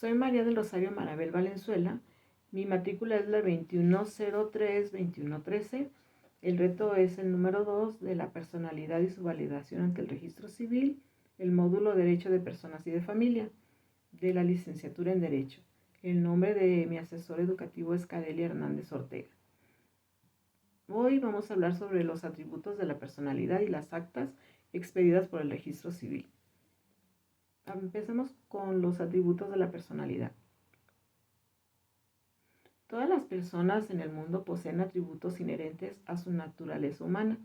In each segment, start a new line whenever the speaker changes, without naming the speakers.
Soy María del Rosario Marabel Valenzuela. Mi matrícula es la 2103-2113. El reto es el número 2 de la personalidad y su validación ante el registro civil, el módulo Derecho de Personas y de Familia, de la licenciatura en Derecho. El nombre de mi asesor educativo es Cadelia Hernández Ortega. Hoy vamos a hablar sobre los atributos de la personalidad y las actas expedidas por el registro civil. Empecemos con los atributos de la personalidad. Todas las personas en el mundo poseen atributos inherentes a su naturaleza humana.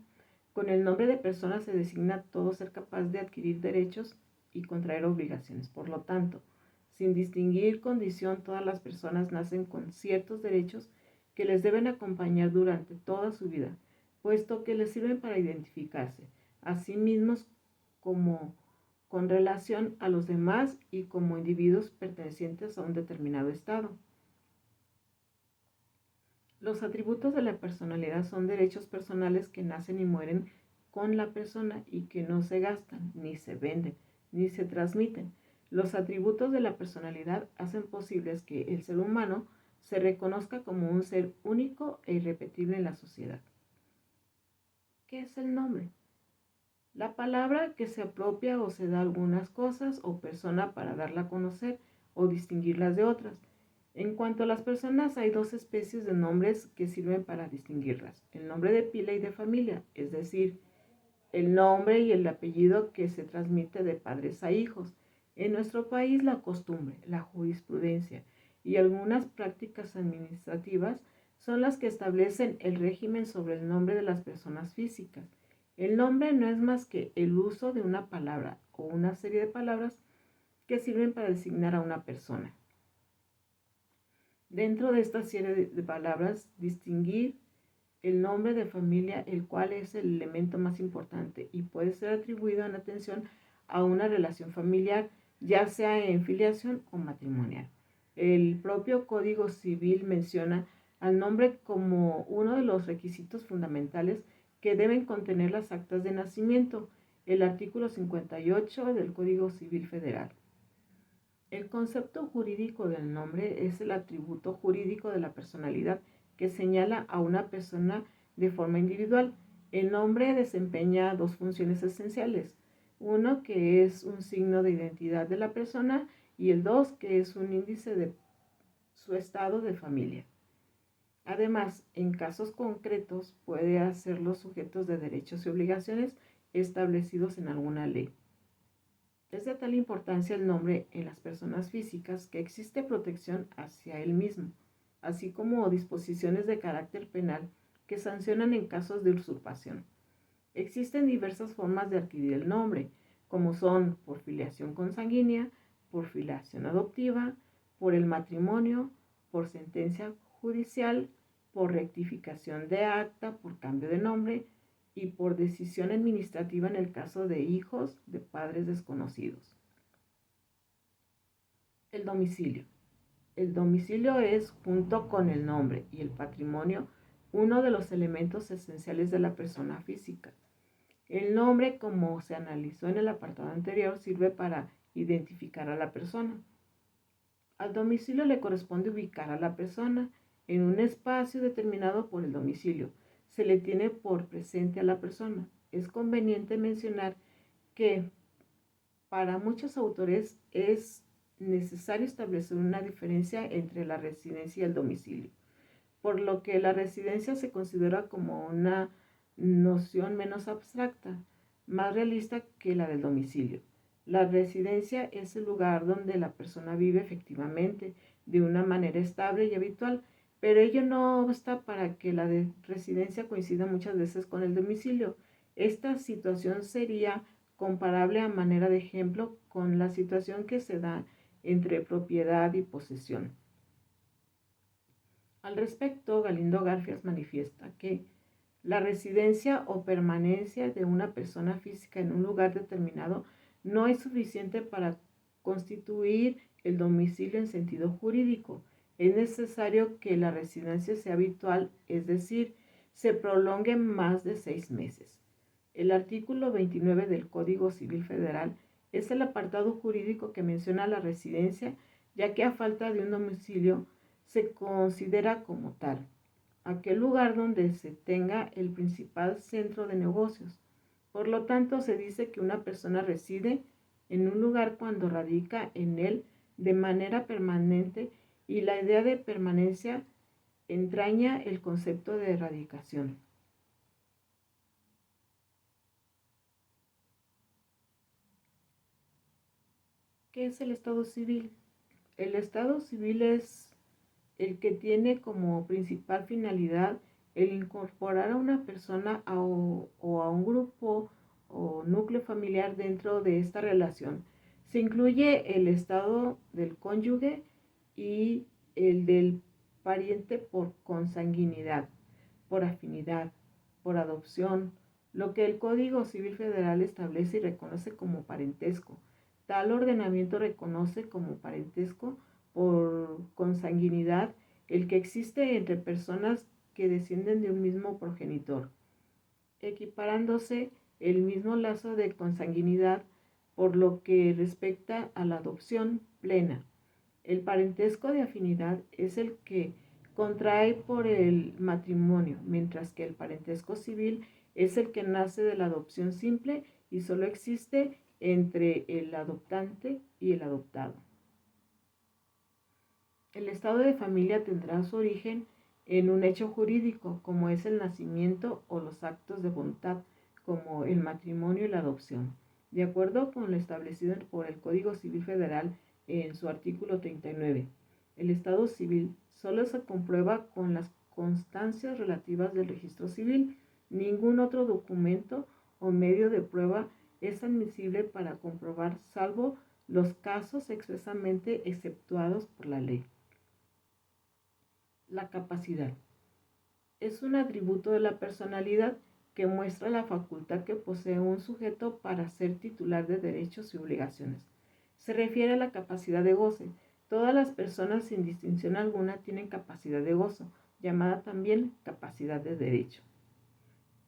Con el nombre de persona se designa todo ser capaz de adquirir derechos y contraer obligaciones. Por lo tanto, sin distinguir condición, todas las personas nacen con ciertos derechos que les deben acompañar durante toda su vida, puesto que les sirven para identificarse a sí mismos como con relación a los demás y como individuos pertenecientes a un determinado estado. Los atributos de la personalidad son derechos personales que nacen y mueren con la persona y que no se gastan, ni se venden, ni se transmiten. Los atributos de la personalidad hacen posibles que el ser humano se reconozca como un ser único e irrepetible en la sociedad. ¿Qué es el nombre? La palabra que se apropia o se da a algunas cosas o persona para darla a conocer o distinguirlas de otras. En cuanto a las personas, hay dos especies de nombres que sirven para distinguirlas. El nombre de pila y de familia, es decir, el nombre y el apellido que se transmite de padres a hijos. En nuestro país, la costumbre, la jurisprudencia y algunas prácticas administrativas son las que establecen el régimen sobre el nombre de las personas físicas. El nombre no es más que el uso de una palabra o una serie de palabras que sirven para designar a una persona. Dentro de esta serie de palabras, distinguir el nombre de familia, el cual es el elemento más importante y puede ser atribuido en atención a una relación familiar, ya sea en filiación o matrimonial. El propio Código Civil menciona al nombre como uno de los requisitos fundamentales que deben contener las actas de nacimiento, el artículo 58 del Código Civil Federal. El concepto jurídico del nombre es el atributo jurídico de la personalidad que señala a una persona de forma individual. El nombre desempeña dos funciones esenciales. Uno, que es un signo de identidad de la persona, y el dos, que es un índice de su estado de familia. Además, en casos concretos puede hacerlos sujetos de derechos y obligaciones establecidos en alguna ley. Es de tal importancia el nombre en las personas físicas que existe protección hacia él mismo, así como disposiciones de carácter penal que sancionan en casos de usurpación. Existen diversas formas de adquirir el nombre, como son por filiación consanguínea, por filiación adoptiva, por el matrimonio, por sentencia judicial, por rectificación de acta, por cambio de nombre y por decisión administrativa en el caso de hijos de padres desconocidos. El domicilio. El domicilio es, junto con el nombre y el patrimonio, uno de los elementos esenciales de la persona física. El nombre, como se analizó en el apartado anterior, sirve para identificar a la persona. Al domicilio le corresponde ubicar a la persona en un espacio determinado por el domicilio. Se le tiene por presente a la persona. Es conveniente mencionar que para muchos autores es necesario establecer una diferencia entre la residencia y el domicilio, por lo que la residencia se considera como una noción menos abstracta, más realista que la del domicilio. La residencia es el lugar donde la persona vive efectivamente, de una manera estable y habitual, pero ello no obsta para que la residencia coincida muchas veces con el domicilio. Esta situación sería comparable a manera de ejemplo con la situación que se da entre propiedad y posesión. Al respecto, Galindo Garfias manifiesta que la residencia o permanencia de una persona física en un lugar determinado no es suficiente para constituir el domicilio en sentido jurídico. Es necesario que la residencia sea habitual, es decir, se prolongue más de 6 meses. El artículo 29 del Código Civil Federal es el apartado jurídico que menciona la residencia ya que a falta de un domicilio se considera como tal aquel lugar donde se tenga el principal centro de negocios. Por lo tanto, se dice que una persona reside en un lugar cuando radica en él de manera permanente, y la idea de permanencia entraña el concepto de radicación. ¿Qué es el Estado civil? El Estado civil es el que tiene como principal finalidad el incorporar a una persona o a un grupo o núcleo familiar dentro de esta relación. Se incluye el estado del cónyuge y el del pariente por consanguinidad, por afinidad, por adopción, lo que el Código Civil Federal establece y reconoce como parentesco. Tal ordenamiento reconoce como parentesco por consanguinidad el que existe entre personas que descienden de un mismo progenitor, equiparándose el mismo lazo de consanguinidad por lo que respecta a la adopción plena. El parentesco de afinidad es el que contrae por el matrimonio, mientras que el parentesco civil es el que nace de la adopción simple y solo existe entre el adoptante y el adoptado. El estado de familia tendrá su origen en un hecho jurídico, como es el nacimiento o los actos de voluntad, como el matrimonio y la adopción. De acuerdo con lo establecido por el Código Civil Federal en su artículo 39, el estado civil solo se comprueba con las constancias relativas del registro civil. Ningún otro documento o medio de prueba es admisible para comprobar, salvo los casos expresamente exceptuados por la ley. La capacidad es un atributo de la personalidad que muestra la facultad que posee un sujeto para ser titular de derechos y obligaciones. Se refiere a la capacidad de goce. Todas las personas sin distinción alguna tienen capacidad de gozo, llamada también capacidad de derecho.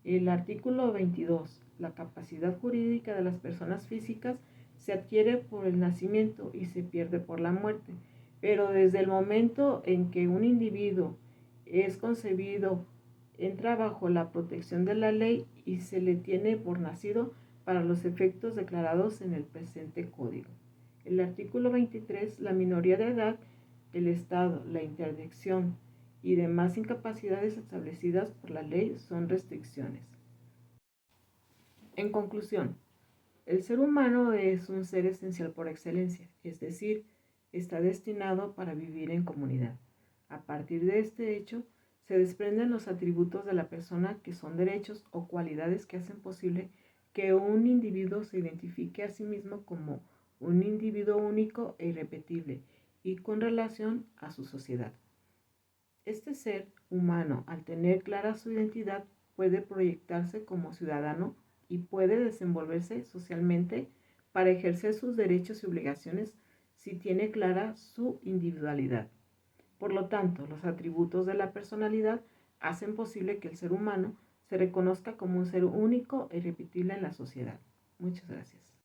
El artículo 22. La capacidad jurídica de las personas físicas se adquiere por el nacimiento y se pierde por la muerte, pero desde el momento en que un individuo es concebido, entra bajo la protección de la ley y se le tiene por nacido para los efectos declarados en el presente código. El artículo 23. La minoría de edad, el estado, la interdicción y demás incapacidades establecidas por la ley son restricciones. En conclusión, el ser humano es un ser esencial por excelencia, es decir, está destinado para vivir en comunidad. A partir de este hecho, se desprenden los atributos de la persona, que son derechos o cualidades que hacen posible que un individuo se identifique a sí mismo como un individuo único e irrepetible y con relación a su sociedad. Este ser humano, al tener clara su identidad, puede proyectarse como ciudadano y puede desenvolverse socialmente para ejercer sus derechos y obligaciones si tiene clara su individualidad. Por lo tanto, los atributos de la personalidad hacen posible que el ser humano se reconozca como un ser único e irrepetible en la sociedad. Muchas gracias.